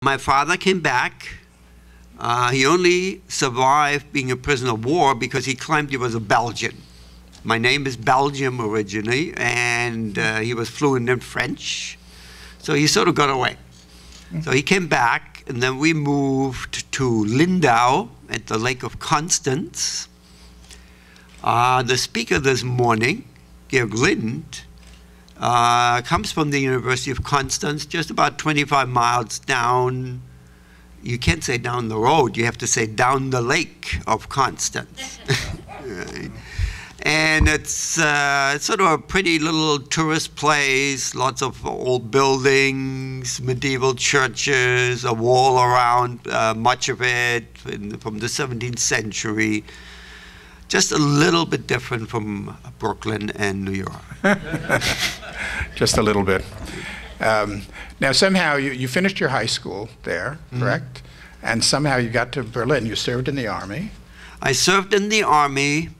my father came back. He only survived being a prisoner of war because he claimed he was a Belgian. My name is Belgium originally, and he was fluent in French. So he sort of got away. So he came back, and then we moved to Lindau at the Lake of Constance. The speaker this morning, Georg Lind, comes from the University of Constance, just about 25 miles down. You can't say down the road, you have to say down the Lake of Constance. Right. And it's sort of a pretty little tourist place, lots of old buildings, medieval churches, a wall around much of it from the 17th century. Just a little bit different from Brooklyn and New York. Just a little bit. Now, somehow you finished your high school there, correct? And somehow you got to Berlin. You served in the army. I served in the army,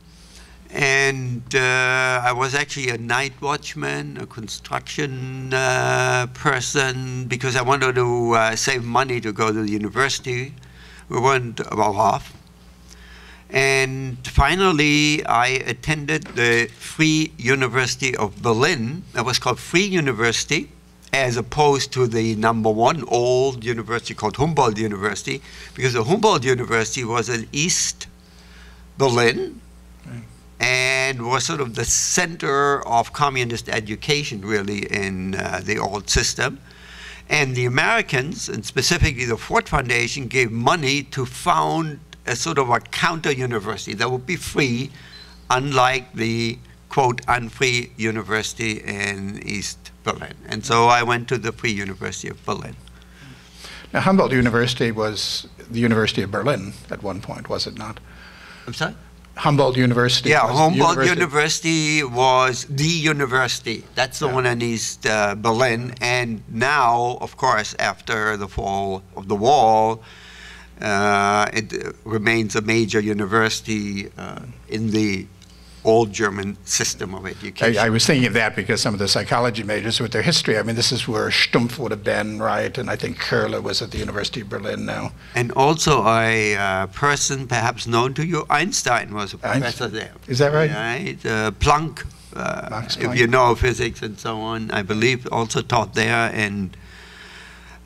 and I was actually a night watchman, a construction person, because I wanted to save money to go to the university. We weren't well off. And finally, I attended the Free University of Berlin. That was called Free University, as opposed to the #1 old university called Humboldt University, because the Humboldt University was in East Berlin and was sort of the center of communist education, really, in the old system. And the Americans, and specifically the Ford Foundation, gave money to found a sort of a counter university that would be free, unlike the, quote, unfree university in East Berlin. And so I went to the Free University of Berlin. Now, Humboldt University was the University of Berlin at one point, was it not? I'm sorry? Humboldt University. Yeah, Humboldt University was the university. That's the one in East Berlin. And now, of course, after the fall of the wall, it remains a major university in the old German system of education. I was thinking of that because some of the psychology majors with their history, I mean, this is where Stumpf would have been, right? And I think Curler was at the University of Berlin now. And also a person perhaps known to you, Einstein was a professor there. Is that right? Right. Planck, if you know physics and so on, I believe also taught there. And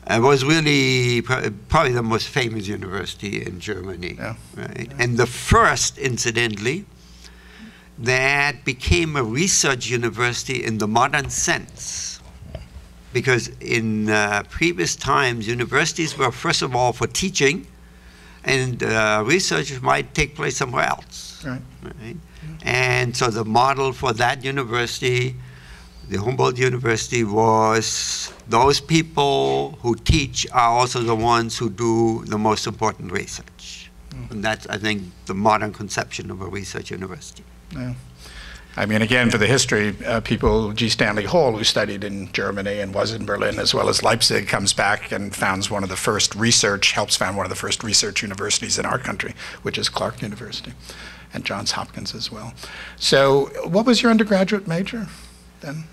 it was really probably the most famous university in Germany. Yeah. Right? Yeah. And the first, incidentally, that became a research university in the modern sense. Because in previous times, universities were first of all for teaching, and research might take place somewhere else. Right. Right? And so the model for that university, the Humboldt University, was those people who teach are also the ones who do the most important research. And that's, I think, the modern conception of a research university. Yeah. I mean, again, for the history, people, G. Stanley Hall, who studied in Germany and was in Berlin as well as Leipzig, comes back and founds one of the first helps found one of the first research universities in our country, which is Clark University, and Johns Hopkins as well. So what was your undergraduate major then?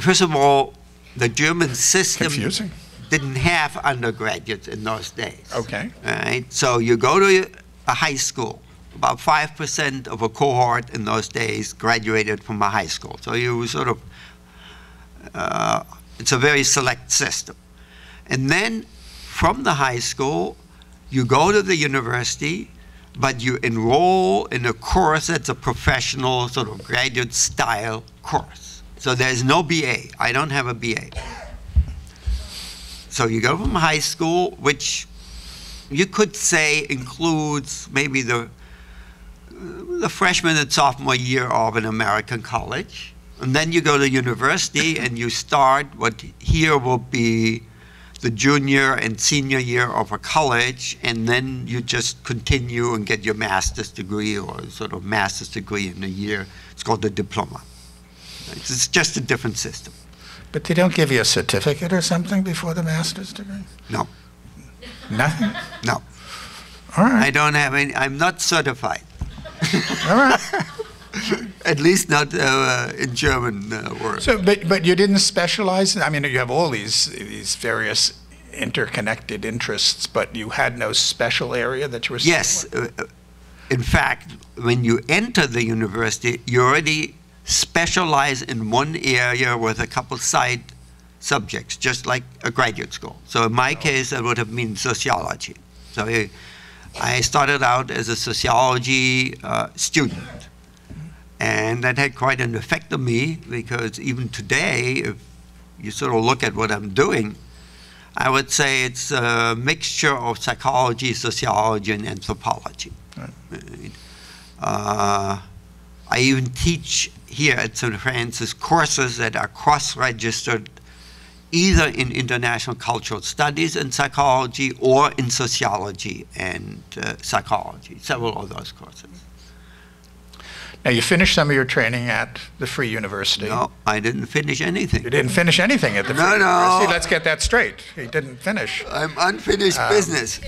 First of all, the German system Confusing. Didn't have undergraduates in those days. Okay. Right? So you go to a high school. About 5% of a cohort in those days graduated from a high school. So you sort of, it's a very select system. And then from the high school, you go to the university, but you enroll in a course that's a professional sort of graduate style course. So there's no BA. I don't have a BA. So you go from high school, which you could say includes maybe the freshman and sophomore year of an American college. And then you go to university and you start what here will be the junior and senior year of a college, and then you just continue and get your master's degree or sort of master's degree in a year. It's called the diploma. It's just a different system. But they don't give you a certificate or something before the master's degree? No. Nothing? No. All right. I don't have any, I'm not certified. All right. At least not in German work. So, but you didn't specialize? I mean, you have all these various interconnected interests, but you had no special area that you were Yes. In fact, when you enter the university, you already specialize in one area with a couple side subjects, just like a graduate school. So in my case, that would have been sociology. So I started out as a sociology student. And that had quite an effect on me, because even today, if you sort of look at what I'm doing, I would say it's a mixture of psychology, sociology, and anthropology. Right. I even teach here at St. Francis courses that are cross-registered either in international cultural studies and psychology or in sociology and psychology, several of those courses. Now, you finished some of your training at the Free University. No, I didn't finish anything. You didn't finish anything at the Free University? Let's get that straight. You didn't finish. I'm unfinished business.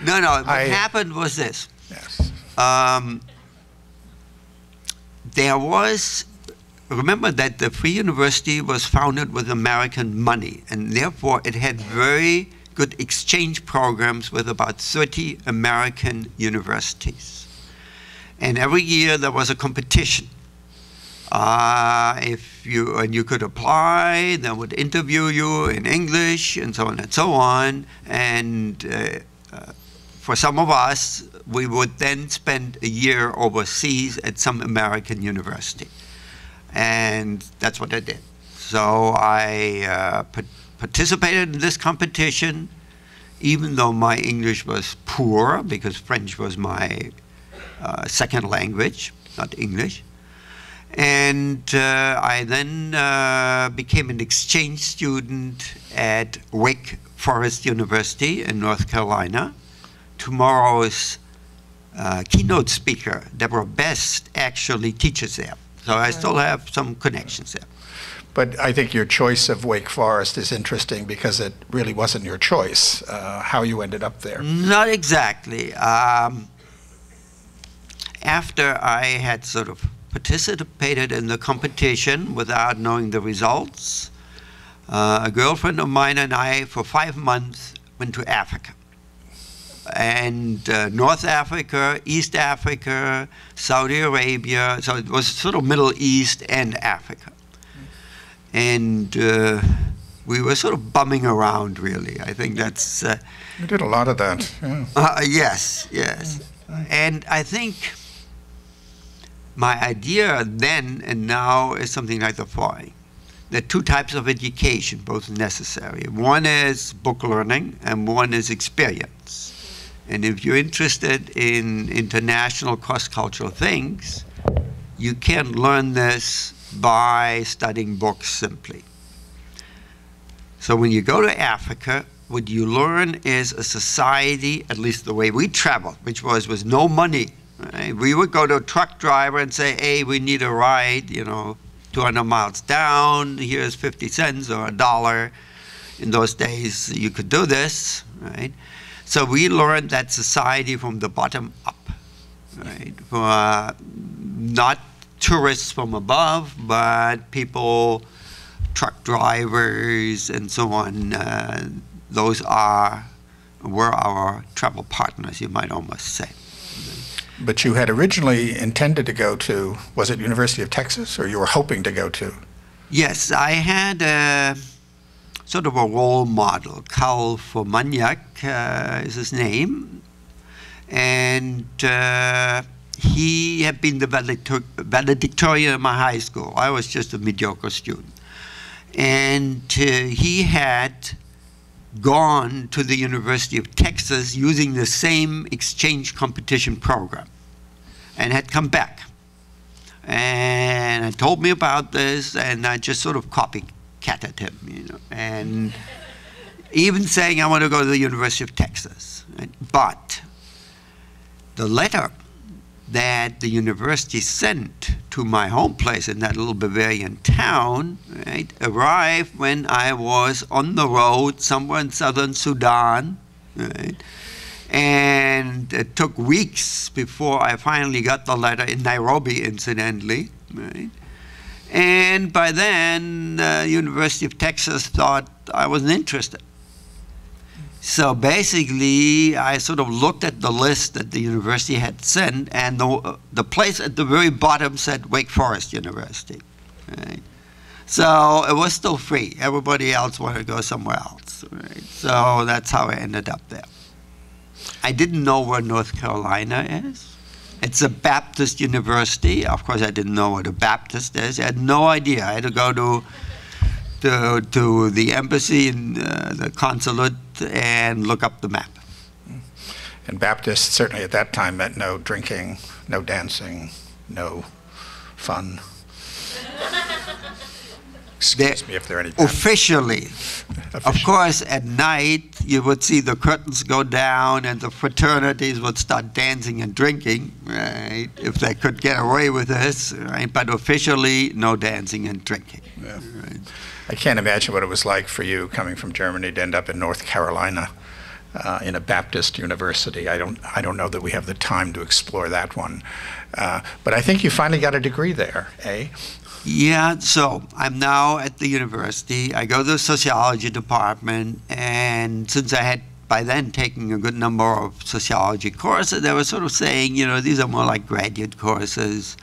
No, what happened was this. Yes. Remember that the Free University was founded with American money, and therefore it had very good exchange programs with about 30 American universities. And every year there was a competition. And you could apply, they would interview you in English, and so on and so on. And for some of us, we would then spend a year overseas at some American university. And that's what I did. So I participated in this competition, even though my English was poor, because French was my second language, not English. And I then became an exchange student at Wake Forest University in North Carolina. Tomorrow's keynote speaker, Deborah Best, actually teaches there. So I still have some connections there. But I think your choice of Wake Forest is interesting because it really wasn't your choice, how you ended up there. Not exactly. After I had sort of participated in the competition without knowing the results, a girlfriend of mine and I, for 5 months, went to Africa. And North Africa, East Africa, Saudi Arabia, so it was sort of Middle East and Africa. And we were sort of bumming around, really. I think that's... you did a lot of that, yeah. Yes. And I think my idea then and now is something like the following. There are two types of education, both necessary. One is book learning, and one is experience. And if you're interested in international cross-cultural things, you can learn this by studying books simply. So when you go to Africa, what you learn is a society, at least the way we traveled, which was with no money. Right? We would go to a truck driver and say, hey, we need a ride, 200 miles down, here's 50 cents or $1. In those days, you could do this, right? So we learned that society from the bottom up, right? Not tourists from above, but people, truck drivers, and so on. Those were our travel partners, you might almost say. But you had originally intended to go to, was it University of Texas, or you were hoping to go to? Yes, I had sort of a role model. Karl Formaniak is his name. And he had been the valedictorian of my high school. I was just a mediocre student. And he had gone to the University of Texas using the same exchange competition program and had come back. And he told me about this, and I just sort of copycatted him, and even saying I want to go to the University of Texas. Right? But the letter that the university sent to my home place in that little Bavarian town, right, arrived when I was on the road somewhere in southern Sudan, right? And it took weeks before I finally got the letter in Nairobi, incidentally, right? And by then, University of Texas thought I wasn't interested. So basically, I sort of looked at the list that the university had sent, and the place at the very bottom said Wake Forest University. Right? So it was still free. Everybody else wanted to go somewhere else. Right? So that's how I ended up there. I didn't know where North Carolina is. It's a Baptist university. Of course, I didn't know what a Baptist is. I had no idea. I had to go to the embassy and the consulate and look up the map. And Baptist, certainly at that time, meant no drinking, no dancing, no fun. Excuse me if there are any. Officially. Of course, at night, you would see the curtains go down and the fraternities would start dancing and drinking, right, if they could get away with this, right? But officially, no dancing and drinking. Yeah. Right? I can't imagine what it was like for you coming from Germany to end up in North Carolina in a Baptist university. I don't know that we have the time to explore that one. But I think you finally got a degree there, eh? Yeah, so I'm now at the university. I go to the sociology department, and since I had by then taken a good number of sociology courses, they were sort of saying, you know, these are more like graduate courses.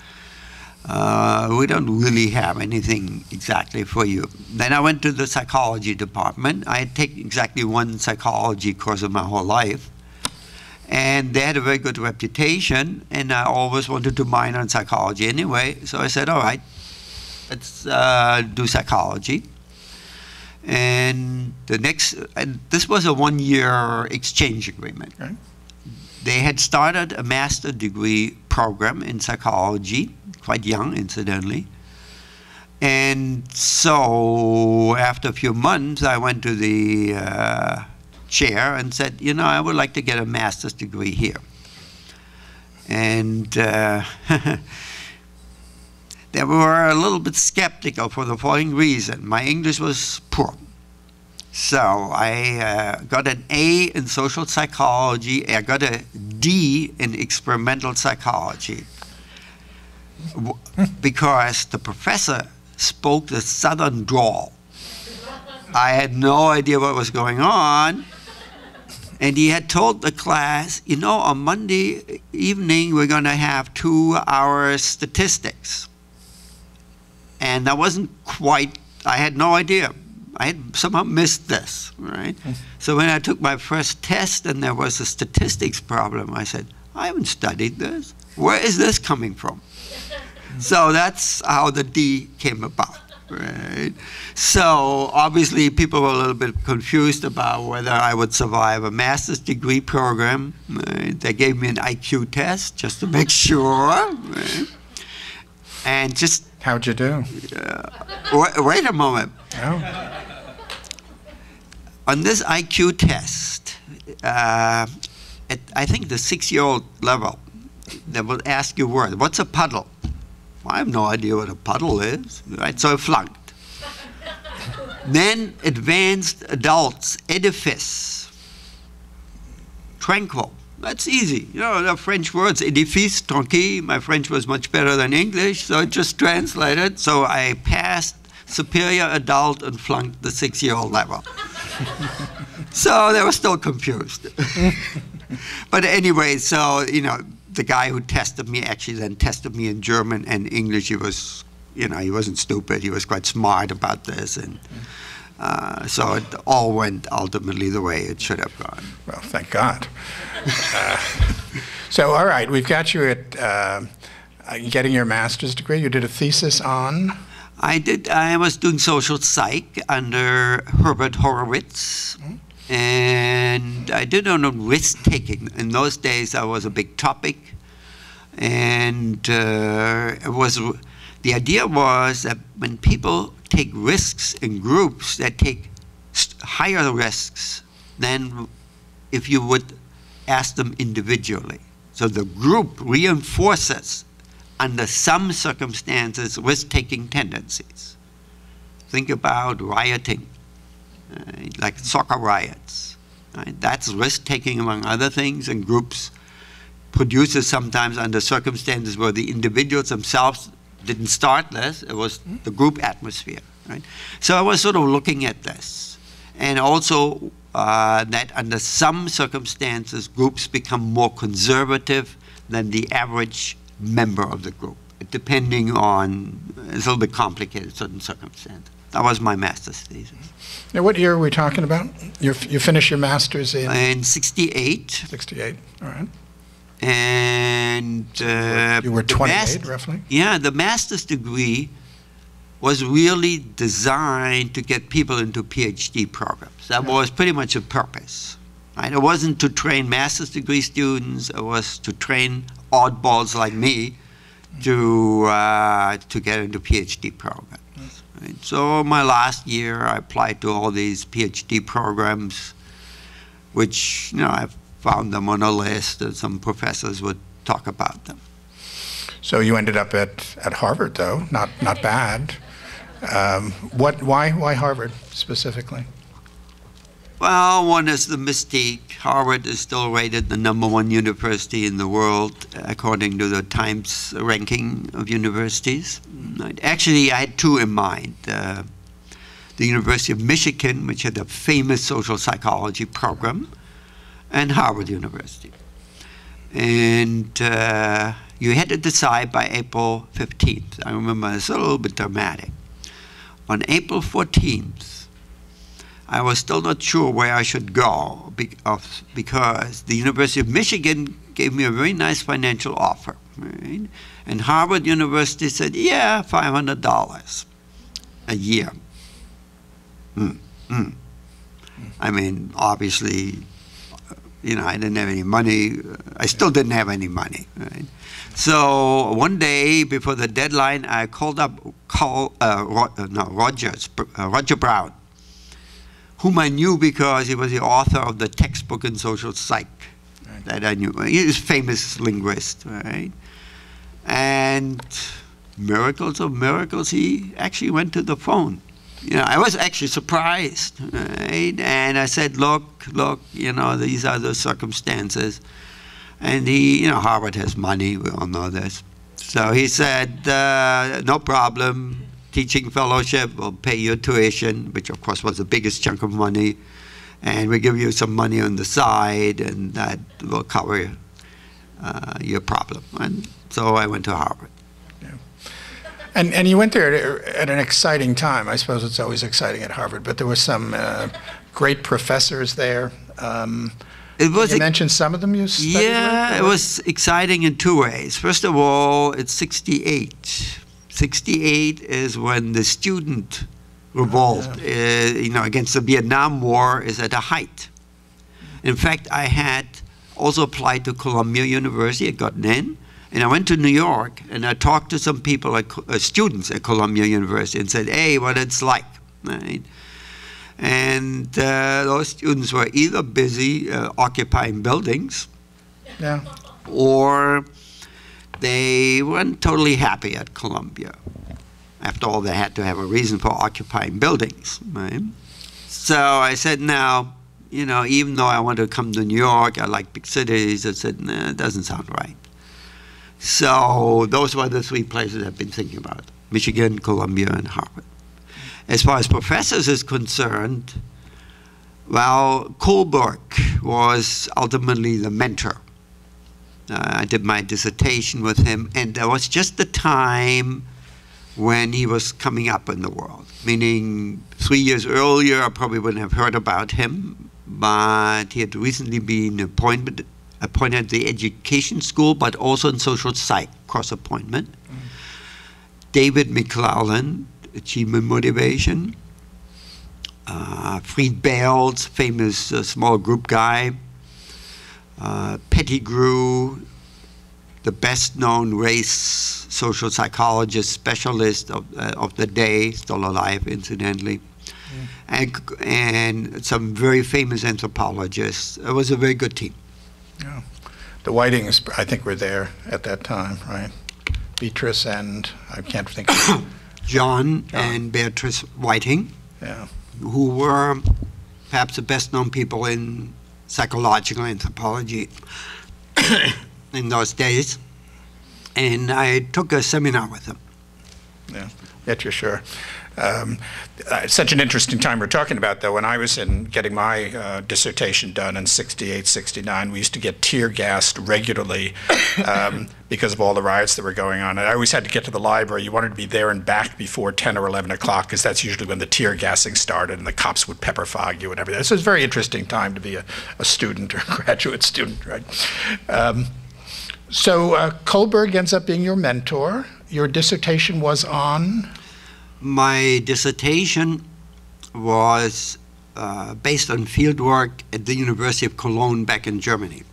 We don't really have anything exactly for you. Then I went to the psychology department. I had taken exactly one psychology course in my whole life. And they had a very good reputation, and I always wanted to minor in psychology anyway. So I said, all right, let's do psychology. And this was a one-year exchange agreement. Okay. They had started a master's degree program in psychology, quite young, incidentally. And so after a few months, I went to the chair and said, you know, I would like to get a master's degree here. And they were a little bit skeptical for the following reason. My English was poor. So I got an A in social psychology. I got a D in experimental psychology because the professor spoke the southern drawl. I had no idea what was going on. And he had told the class, you know, on Monday evening, we're going to have 2 hours statistics. And that wasn't quite, I had no idea. I had somehow missed this, right? So when I took my first test and there was a statistics problem, I said, I haven't studied this. Where is this coming from? So that's how the D came about, right? So obviously people were a little bit confused about whether I would survive a master's degree program. Right? They gave me an IQ test just to make sure. Right? And just... How'd you do? Wait a moment. Oh. On this IQ test, at I think the 6-year-old level, they will ask you words. What's a puddle? Well, I have no idea what a puddle is. Right? So I flunked. Then advanced adults, edifice, tranquil. That's easy. You know, the French words, edifice, tranquille. My French was much better than English, so it just translated. So I passed superior adult and flunked the 6-year-old level. So they were still confused. But anyway, so, you know, the guy who tested me actually then tested me in German and English. He was, you know, he wasn't stupid. He was quite smart about this. And so it all went ultimately the way it should have gone. Well, thank God. So, all right, we've got you at getting your master's degree. You did a thesis on? I did. I was doing social psych under Herbert Horowitz. Mm-hmm. And I did it on risk-taking. In those days, that was a big topic. And it was, the idea was that when people take risks in groups, they take higher risks than if you would ask them individually. So the group reinforces, under some circumstances, risk-taking tendencies. Think about rioting. Like soccer riots. Right? That's risk-taking, among other things, and groups produces sometimes under circumstances where the individuals themselves didn't start this. It was the group atmosphere, right? So I was sort of looking at this. And also that under some circumstances, groups become more conservative than the average member of the group, depending on, it's a little bit complicated, certain circumstances. That was my master's thesis. Now, what year are we talking about? You finished your master's in 68. 68, all right. And you were 28, roughly? Yeah, the master's degree was really designed to get people into PhD programs. That was pretty much the purpose. Right? It wasn't to train master's degree students. It was to train oddballs like me to get into PhD programs. Right? So my last year, I applied to all these PhD programs, which, you know, I found them on a list, and some professors would talk about them. So you ended up at Harvard, though. Not bad. Why Harvard specifically? Well, one is the mystique. Harvard is still rated the #1 university in the world, according to the Times ranking of universities. Actually, I had two in mind. The University of Michigan, which had a famous social psychology program, and Harvard University. And you had to decide by April 15th. I remember it's a little bit dramatic. On April 14th, I was still not sure where I should go because the University of Michigan gave me a very nice financial offer. Right? And Harvard University said, yeah, $500 a year. I mean, obviously, you know, I didn't have any money. I still didn't have any money. Right? So one day before the deadline, I called up Roger Brown, whom I knew because he was the author of the textbook in social psych that I knew. He was a famous linguist, right? And miracles of miracles, he actually went to the phone. You know, I was actually surprised, right? And I said, look, you know, these are the circumstances. And he, you know, Harvard has money, we all know this. So he said, no problem, teaching fellowship, will pay your tuition, which of course was the biggest chunk of money, and we give you some money on the side, and that will cover your problem. And so I went to Harvard. Yeah. And you went there at an exciting time. I suppose it's always exciting at Harvard, but there were some great professors there. You mentioned some of them you studied with? Yeah, it was exciting in two ways. First of all, it's 68. 68 is when the Student Revolt, you know, against the Vietnam War is at a height. In fact, I had also applied to Columbia University, had gotten in, and I went to New York and I talked to some people, like students at Columbia University, and said, hey, what it's like, right? And those students were either busy occupying buildings, or they weren't totally happy at Columbia. After all, they had to have a reason for occupying buildings, right? So I said, now, you know, even though I want to come to New York, I like big cities, I said, nah, it doesn't sound right. So those were the three places I've been thinking about: Michigan, Columbia, and Harvard. As far as professors is concerned, well, Kohlberg was ultimately the mentor. I did my dissertation with him, and that was just the time when he was coming up in the world, meaning 3 years earlier I probably wouldn't have heard about him, but he had recently been appointed at the education school, but also in social psych, cross-appointment. David McClellan, achievement motivation. Fried Bales, famous small group guy. Pettigrew, the best-known race social psychologist specialist of the day, still alive, incidentally, and some very famous anthropologists. It was a very good team. Yeah. The Whitings, I think, were there at that time, right? Beatrice and, I can't think of John and Beatrice Whiting, who were perhaps the best-known people in psychological anthropology in those days. And I took a seminar with them. Yeah, yet you're sure. It's such an interesting time we're talking about, though. When I was getting my dissertation done in '68, '69, we used to get tear gassed regularly because of all the riots that were going on. And I always had to get to the library. You wanted to be there and back before 10 or 11 o'clock, because that's usually when the tear gassing started and the cops would pepper fog you and everything. So it's a very interesting time to be a student or a graduate student, right? So Kohlberg ends up being your mentor. Your dissertation was on? My dissertation was based on fieldwork at the University of Cologne back in Germany,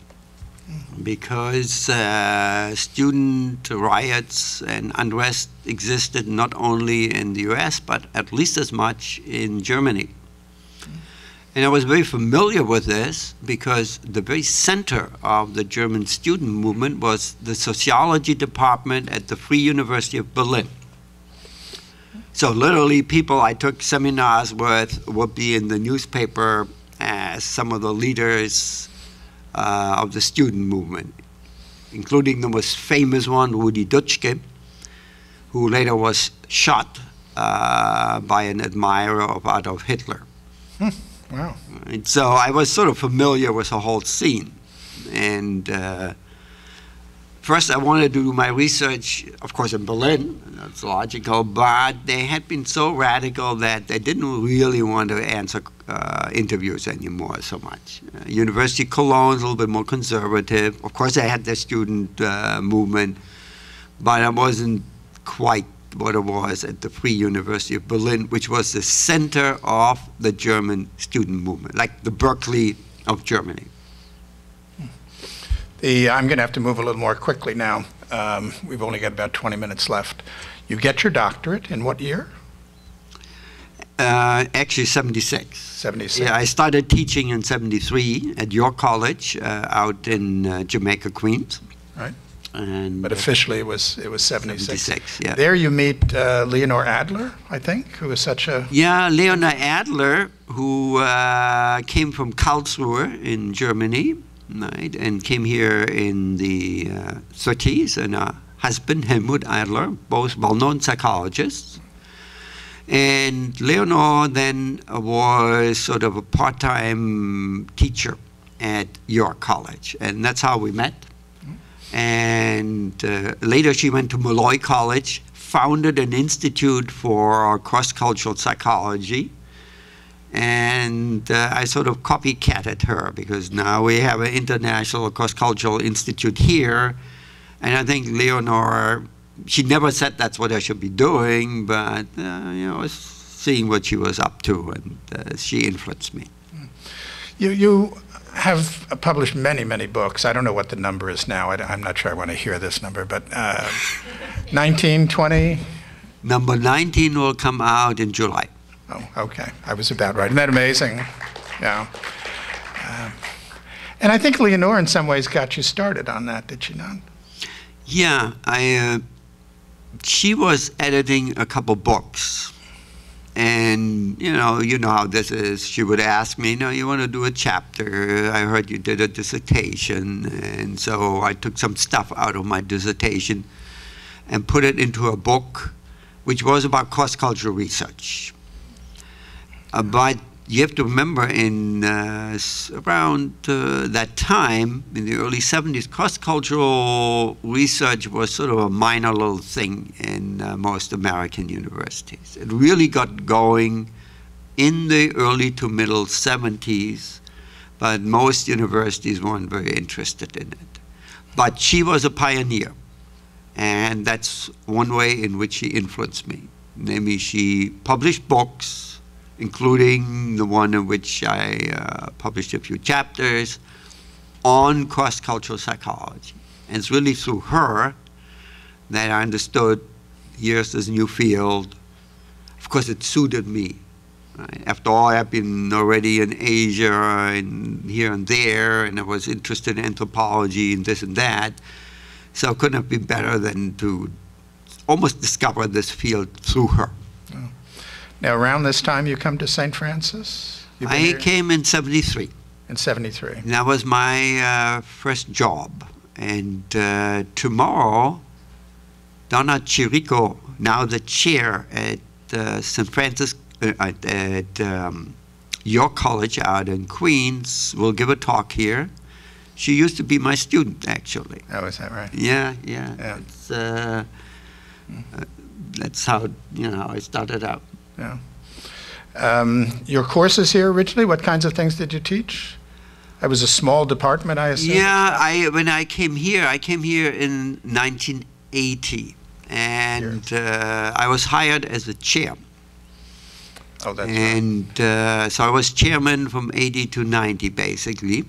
because student riots and unrest existed not only in the US, but at least as much in Germany. And I was very familiar with this because the very center of the German student movement was the sociology department at the Free University of Berlin. So literally people I took seminars with would be in the newspaper as some of the leaders of the student movement, including the most famous one, Rudi Dutschke, who later was shot by an admirer of Adolf Hitler. Wow. And so I was sort of familiar with the whole scene. And first I wanted to do my research, of course, in Berlin. That's logical, but they had been so radical that they didn't really want to answer interviews anymore so much. University of Cologne is a little bit more conservative. Of course, they had their student movement, but I wasn't quite what it was at the Free University of Berlin, which was the center of the German student movement, like the Berkeley of Germany. I'm going to have to move a little more quickly now. We've only got about 20 minutes left. You get your doctorate in what year? Actually, 76. 76. Yeah, I started teaching in 73 at York College out in Jamaica, Queens. Right. And but officially it was 76. 76, yeah. There you meet Leonor Adler, I think, who was such a... Yeah, Leonor Adler, who came from Karlsruhe in Germany, right, and came here in the 30s, and her husband, Helmut Adler, both well-known psychologists. And Leonor then was sort of a part-time teacher at York College, and that's how we met. And later she went to Malloy College, founded an institute for cross-cultural psychology, and I sort of copycatted her, because now we have an international cross-cultural institute here, and I think Leonor, she never said that's what I should be doing, but you know, seeing what she was up to, and she influenced me. You have published many, many books. I don't know what the number is now. I'm not sure I want to hear this number, but 19, 20? Number 19 will come out in July. Oh, okay. I was about right. Isn't that amazing? Yeah. And I think Leonor in some ways got you started on that, did she not? Yeah, she was editing a couple books. And, you know how this is. She would ask me, you want to do a chapter? I heard you did a dissertation. And so I took some stuff out of my dissertation and put it into a book, which was about cross-cultural research. But you have to remember, in around that time, in the early 70s, cross-cultural research was sort of a minor little thing in most American universities. It really got going in the early to middle 70s, but most universities weren't very interested in it. But she was a pioneer, and that's one way in which she influenced me. Namely, she published books, including the one in which I published a few chapters on cross-cultural psychology. And it's really through her that I understood, here's this new field. Of course, it suited me. Right? After all, I've been already in Asia and here and there, and I was interested in anthropology and this and that. So it couldn't have been better than to almost discover this field through her. Oh. Now, around this time, you come to St. Francis? I came in 73. In 73. That was my first job. And tomorrow, Donna Chirico, now the chair at St. Francis, at York College out in Queens, will give a talk here. She used to be my student, actually. Oh, is that right? Yeah. It's, that's how, I started out. Yeah. Your courses here originally, what kinds of things did you teach? It was a small department, I assume? Yeah, when I came here in 1980, and I was hired as a chair. Oh, that's right. And so I was chairman from 80 to 90, basically.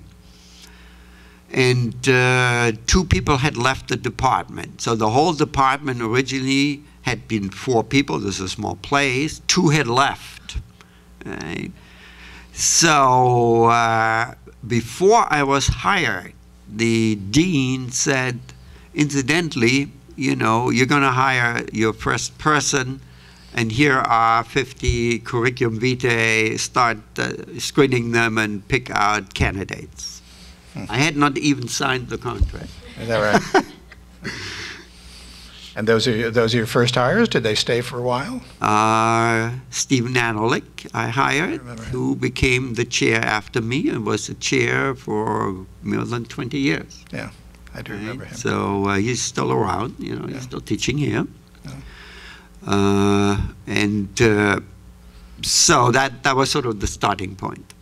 And 2 people had left the department. So the whole department originally had been 4 people. This is a small place. 2 had left. Right? So before I was hired, the dean said, incidentally, you're going to hire your first person, and here are 50 curriculum vitae, start screening them and pick out candidates. I had not even signed the contract. Is that right? And those are your first hires? Did they stay for a while? Steve Nanolik I hired, who became the chair after me and was the chair for more than 20 years. Yeah, I do remember him. So he's still around, he's still teaching here. Yeah. So that was sort of the starting point.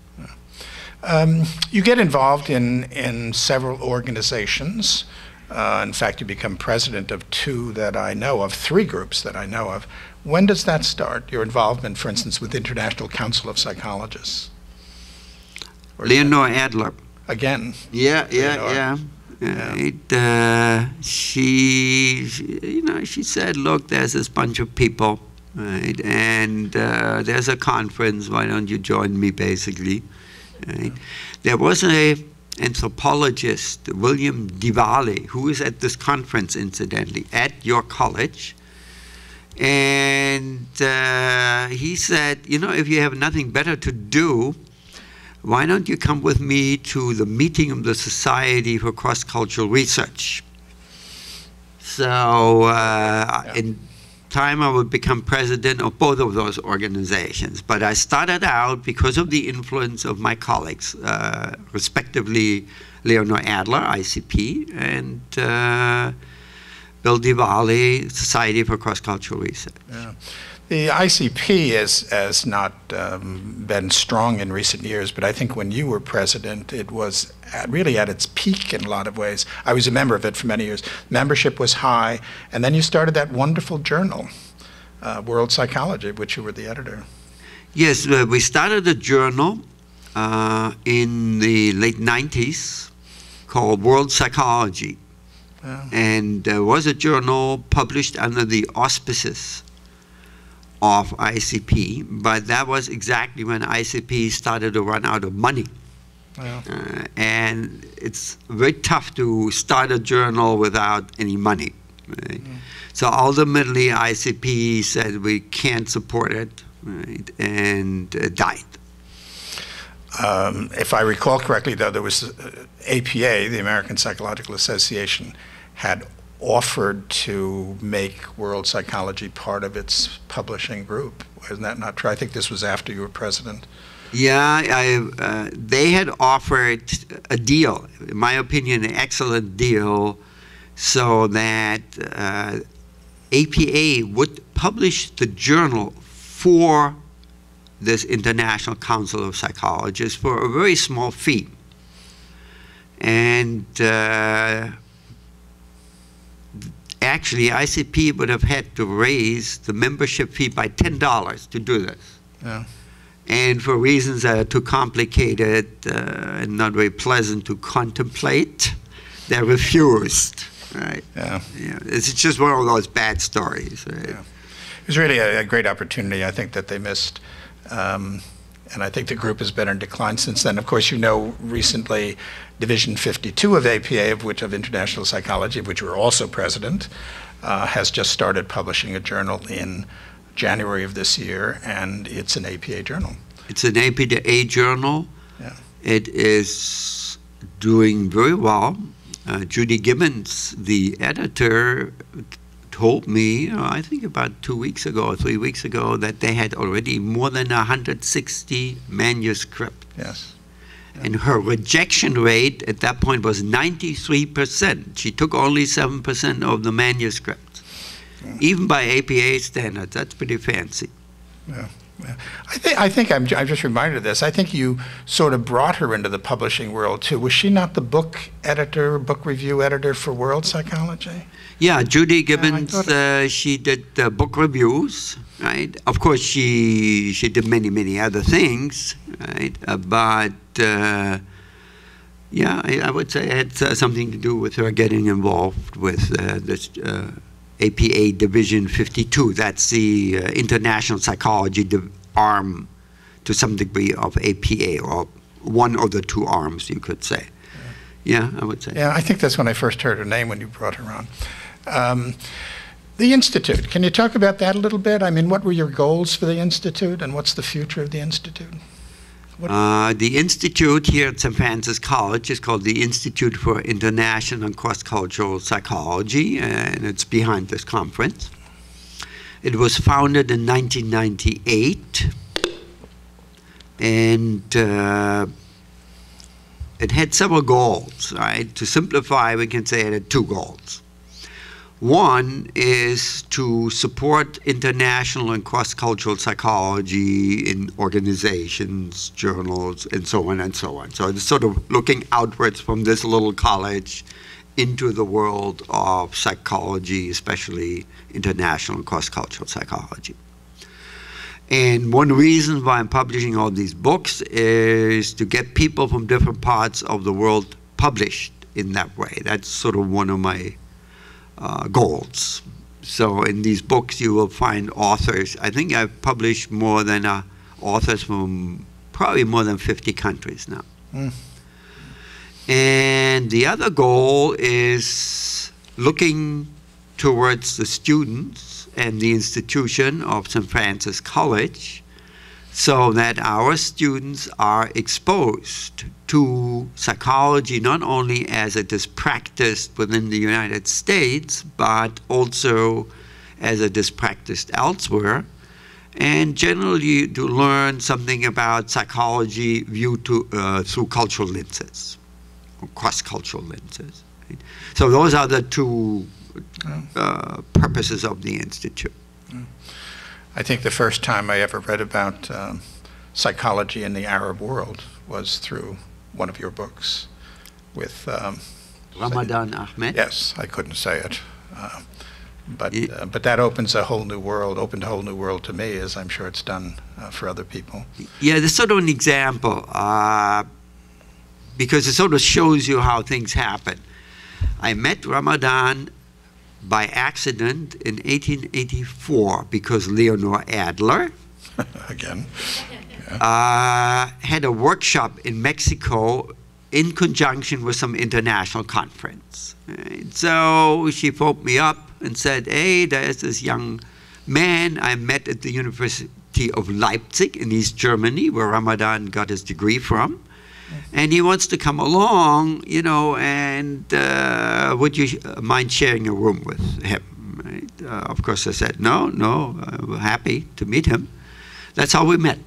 You get involved in several organizations. In fact, you become president of 2 that I know of, 3 groups that I know of. When does that start, your involvement, for instance, with the International Council of Psychologists? Leonore Adler. Again? Yeah. She said, look, there's this bunch of people, right? And there's a conference, why don't you join me, basically? Right? There was an anthropologist, William Diwali, who is at this conference, incidentally, at your college. And he said, if you have nothing better to do, why don't you come with me to the meeting of the Society for CrossCultural Research? So in time I would become president of both of those organizations. But I started out because of the influence of my colleagues, respectively Leonore Adler, ICP, and Bill Diwali, Society for CrossCultural Research. Yeah. The ICP has not been strong in recent years, but I think when you were president, it was really at its peak in a lot of ways. I was a member of it for many years. Membership was high, and then you started that wonderful journal, World Psychology, of which you were the editor. Yes, we started a journal in the late 90s called World Psychology. Yeah. And there was a journal published under the auspices of ICP, but that was exactly when ICP started to run out of money. Wow. And it's very tough to start a journal without any money. Right? Mm. So ultimately ICP said we can't support it, right, and died. If I recall correctly, though, there was APA, the American Psychological Association, had offered to make World Psychology part of its publishing group. Isn't that not true? I think this was after you were president. Yeah, they had offered a deal, in my opinion, an excellent deal, so that APA would publish the journal for this International Council of Psychologists for a very small fee. And actually, ICP would have had to raise the membership fee by $10 to do this. Yeah. And for reasons that are too complicated and not very pleasant to contemplate, they refused. Right? Yeah. It's just one of those bad stories. Right? Yeah. It was really a great opportunity, I think, that they missed. And I think the group has been in decline since then. Of course, recently Division 52 of APA, of International Psychology, of which you were also president, has just started publishing a journal in January of this year, and it's an APA journal. It's an APA journal. Yeah. It is doing very well. Judith Gibbs, the editor, told me, I think about 2 weeks ago or 3 weeks ago, that they had already more than 160 manuscripts. Yes. And her rejection rate at that point was 93%. She took only 7% of the manuscripts. Even by APA standards, that's pretty fancy. Yeah. Yeah. I think I'm just reminded of this. I think you sort of brought her into the publishing world too. Was she not the book editor, book review editor for World Psychology? Yeah, Judith Gibbs, she did book reviews, right? Of course, she did many other things, right? Yeah, I would say it had something to do with her getting involved with this APA Division 52. That's the international psychology arm to some degree of APA, or one of the two arms, you could say. Yeah, I would say. Yeah, I think that's when I first heard her name when you brought her on. The Institute, can you talk about that a little bit? I mean, what were your goals for the Institute, and what's the future of the Institute? The Institute here at St. Francis College is called the Institute for International and Cross-Cultural Psychology, and it's behind this conference. It was founded in 1998, and it had several goals, right? To simplify, we can say it had two goals. One is to support international and cross-cultural psychology in organizations, journals, and so on and so on. So it's sort of looking outwards from this little college into the world of psychology, especially international and cross-cultural psychology. And one reason why I'm publishing all these books is to get people from different parts of the world published in that way. That's sort of one of my goals. So in these books you will find authors. I think I've published more than authors from probably more than 50 countries now. And the other goal is looking towards the students and the institution of St. Francis College, so that our students are exposed to psychology not only as it is practiced within the United States, but also as it is practiced elsewhere, and generally to learn something about psychology viewed through cultural lenses, or cross-cultural lenses. Right? So those are the two purposes of the Institute. I think the first time I ever read about psychology in the Arab world was through one of your books with Ramadan Ahmed. Yes, I couldn't say it, but that opens a whole new world. Opened a whole new world to me, as I'm sure it's done for other people. Yeah, there's sort of an example because it sort of shows you how things happen. I met Ramadan by accident in 1884 because Leonore Adler again had a workshop in Mexico in conjunction with some international conference. Right? So she phoned me up and said, hey, there's this young man I met at the University of Leipzig in East Germany, where Ramadan got his degree from. And he wants to come along, you know, and would you mind sharing a room with him? Right? Of course, I said, no, I'm happy to meet him. That's how we met.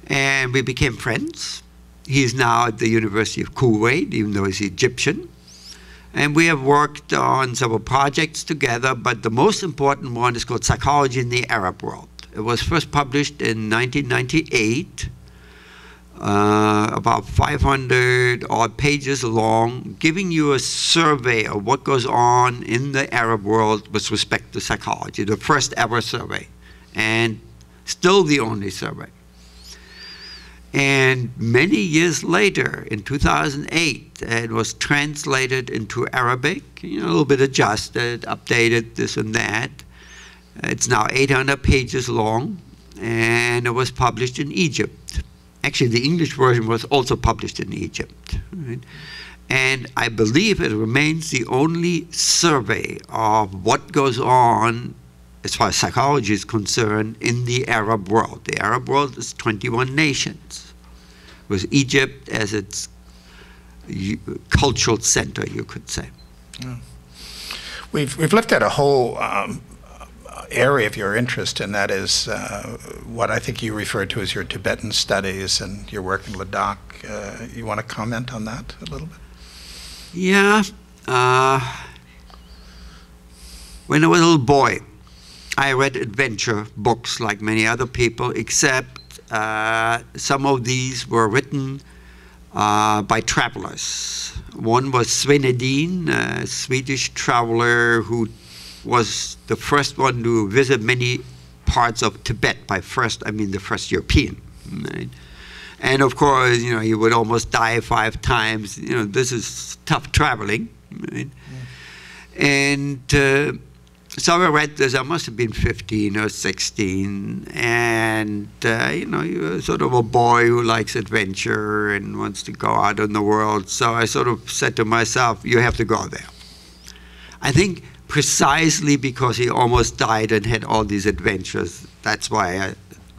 And we became friends. He's now at the University of Kuwait, even though he's Egyptian. And we have worked on several projects together, but the most important one is called Psychology in the Arab World. It was first published in 1998. About 500 odd pages long, giving you a survey of what goes on in the Arab world with respect to psychology, the first ever survey, and still the only survey. And many years later, in 2008, it was translated into Arabic, you know, a little bit adjusted, updated, this and that. It's now 800 pages long, and it was published in Egypt. Actually, the English version was also published in Egypt. Right? And I believe it remains the only survey of what goes on, as far as psychology is concerned, in the Arab world. The Arab world is 21 nations, with Egypt as its cultural center, you could say. Yeah. We've looked at a whole area of your interest, and that is what I think you referred to as your Tibetan studies and your work in Ladakh. You want to comment on that a little bit? Yeah. When I was a little boy, I read adventure books like many other people, except some of these were written by travelers. One was Sven Hedin, a Swedish traveler who was the first one to visit many parts of Tibet. By first, I mean the first European. Right? And of course, you know, he would almost die 5 times. You know, this is tough traveling. Right? Yeah. And so I read this. I must have been 15 or 16, and you know, you're sort of a boy who likes adventure and wants to go out in the world. So I sort of said to myself, "You have to go there." I think precisely because he almost died and had all these adventures, that's why I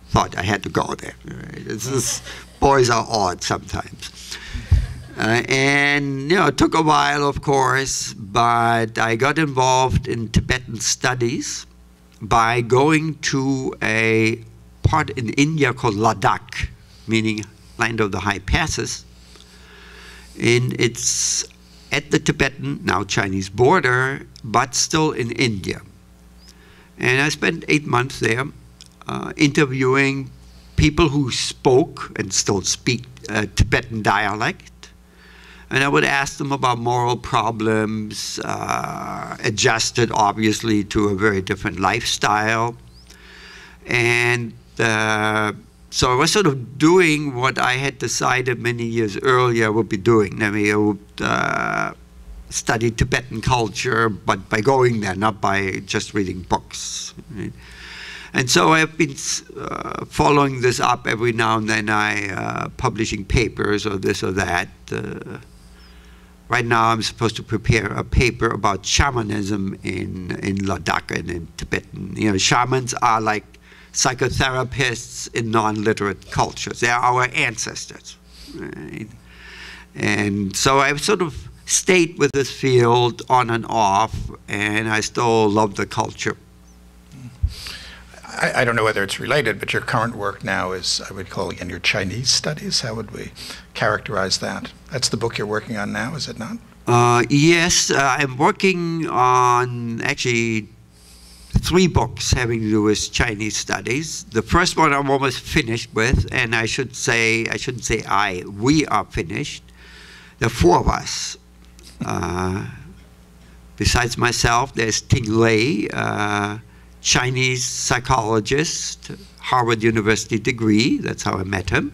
thought I had to go there. Right? Boys are odd sometimes. And, you know, it took a while, of course, but I got involved in Tibetan studies by going to a part in India called Ladakh, meaning land of the high passes. And it's at the Tibetan, now Chinese border, but still in India. And I spent 8 months there interviewing people who spoke and still speak Tibetan dialect. And I would ask them about moral problems, adjusted obviously to a very different lifestyle. And so I was sort of doing what I had decided many years earlier I would be doing. I mean, I would study Tibetan culture, but by going there, not by just reading books. Right? And so I've been following this up every now and then, publishing papers or this or that. Right now I'm supposed to prepare a paper about shamanism in Ladakh and in Tibetan. You know, shamans are like psychotherapists in non-literate cultures. They are our ancestors. Right? And so I've sort of stayed with this field on and off, and I still love the culture. I don't know whether it's related, but your current work now is, I would call again, your Chinese studies. How would we characterize that? That's the book you're working on now, is it not? Yes, I'm working on actually 3 books having to do with Chinese studies. The first one I'm almost finished with, and I shouldn't say we are finished. There are 4 of us. Besides myself, there's Ting Lei, Chinese psychologist, Harvard University degree, that's how I met him.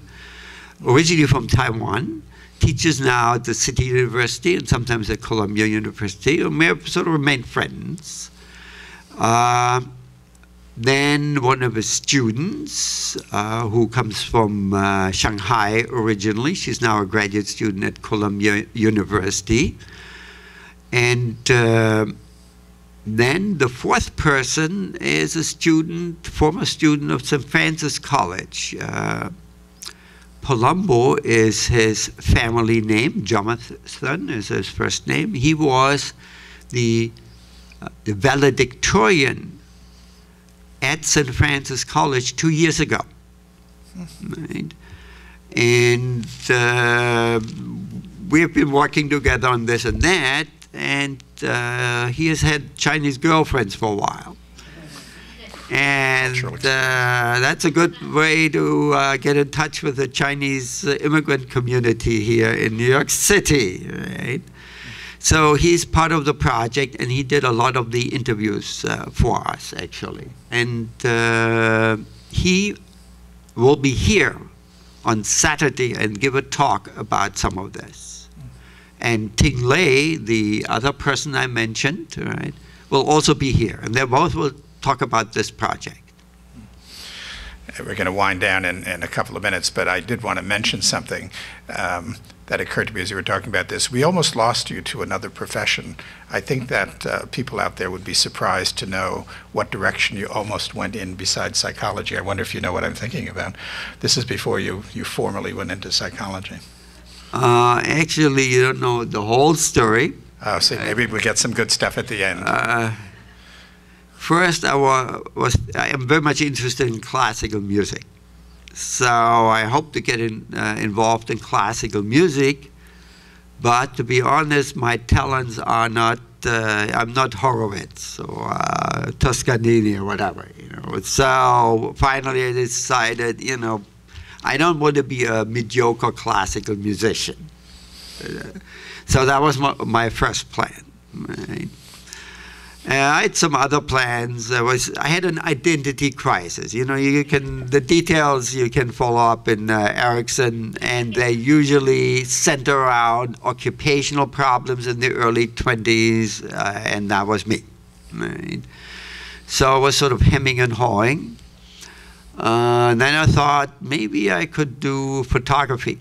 Originally from Taiwan, teaches now at the City University and sometimes at Columbia University, and we have sort of remained friends. Then one of his students, who comes from Shanghai originally, she's now a graduate student at Columbia University. And then the 4th person is a student, former student of St. Francis College. Palumbo is his family name. Jonathan is his first name. He was the valedictorian at St. Francis College 2 years ago. Right? And we have been working together on this and that, and he has had Chinese girlfriends for a while. And that's a good way to get in touch with the Chinese immigrant community here in New York City, right? So he's part of the project, and he did a lot of the interviews for us, actually. And he will be here on Saturday and give a talk about some of this. And Ting Lei, the other person I mentioned, right, will also be here. And they both will talk about this project. We're going to wind down in a couple of minutes, but I did want to mention something that occurred to me as you were talking about this. We almost lost you to another profession. I think that people out there would be surprised to know what direction you almost went in besides psychology. I wonder if you know what I'm thinking about. This is before you formally went into psychology. Actually, you don't know the whole story. Oh, so maybe we'll get some good stuff at the end. First, I am very much interested in classical music. So I hope to get involved in classical music, but to be honest, my talents are not, I'm not Horowitz or Toscanini or whatever, you know. So finally I decided, you know, I don't want to be a mediocre classical musician. So that was my first plan. Right? I had some other plans. I had an identity crisis. You know, the details you can follow up in Erickson, and they usually center around occupational problems in the early 20s, and that was me. Right? So I was sort of hemming and hawing. And then I thought maybe I could do photography.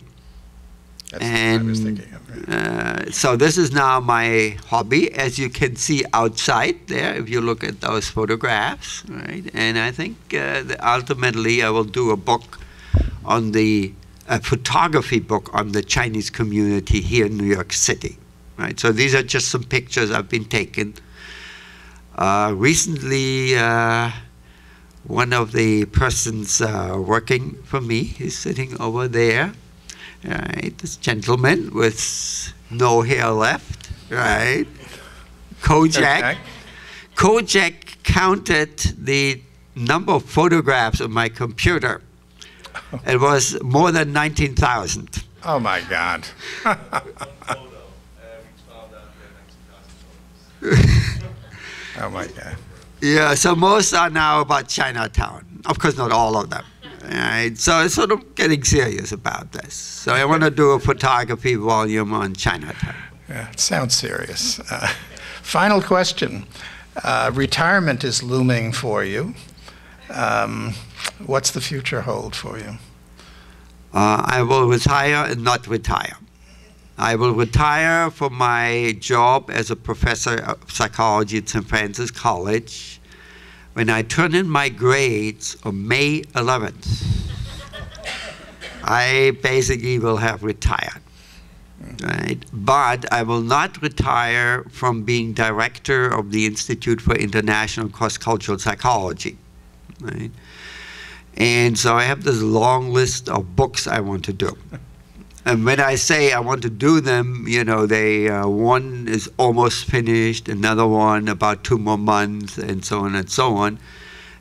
That's what I was thinking of. Right? So this is now my hobby, as you can see outside there, if you look at those photographs, right? And I think that ultimately I will do a book on a photography book on the Chinese community here in New York City, right? So these are just some pictures I've been taking. Recently, one of the persons working for me is sitting over there. Right, this gentleman with no hair left, right? Kojak. Kojak counted the number of photographs on my computer. It was more than 19,000. Oh my God. Oh my God. Yeah, so most are now about Chinatown. Of course, not all of them. Right, so I'm sort of getting serious about this. So I want to do a photography volume on Chinatown. Yeah, it sounds serious. Final question. Retirement is looming for you. What's the future hold for you? I will retire and not retire. I will retire from my job as a professor of psychology at St. Francis College when I turn in my grades on May 11th. I basically will have retired, right? But I will not retire from being director of the Institute for International Cross-Cultural Psychology, right? And so I have this long list of books I want to do. And when I say I want to do them, you know, one is almost finished, another one about 2 more months, and so on and so on.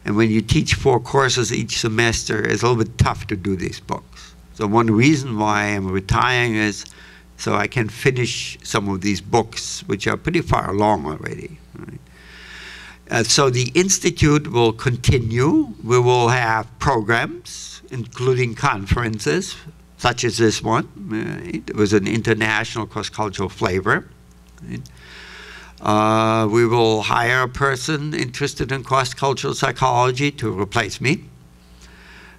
And when you teach 4 courses each semester, it's a little bit tough to do these books. So one reason why I'm retiring is so I can finish some of these books, which are pretty far along already. Right? So the Institute will continue. We will have programs, including conferences, such as this one. It was an international cross-cultural flavor. We will hire a person interested in cross-cultural psychology to replace me.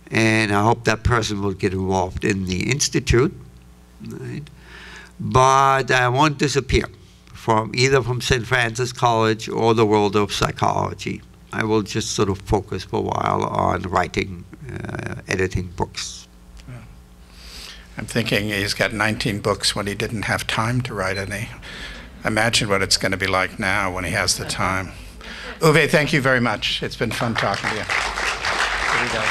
And I hope that person will get involved in the Institute. Right? But I won't disappear either from St. Francis College or the world of psychology. I will just sort of focus for a while on writing, editing books. I'm thinking he's got 19 books when he didn't have time to write any. Imagine what it's going to be like now when he has the time. Uwe, thank you very much. It's been fun talking to you. Here we go.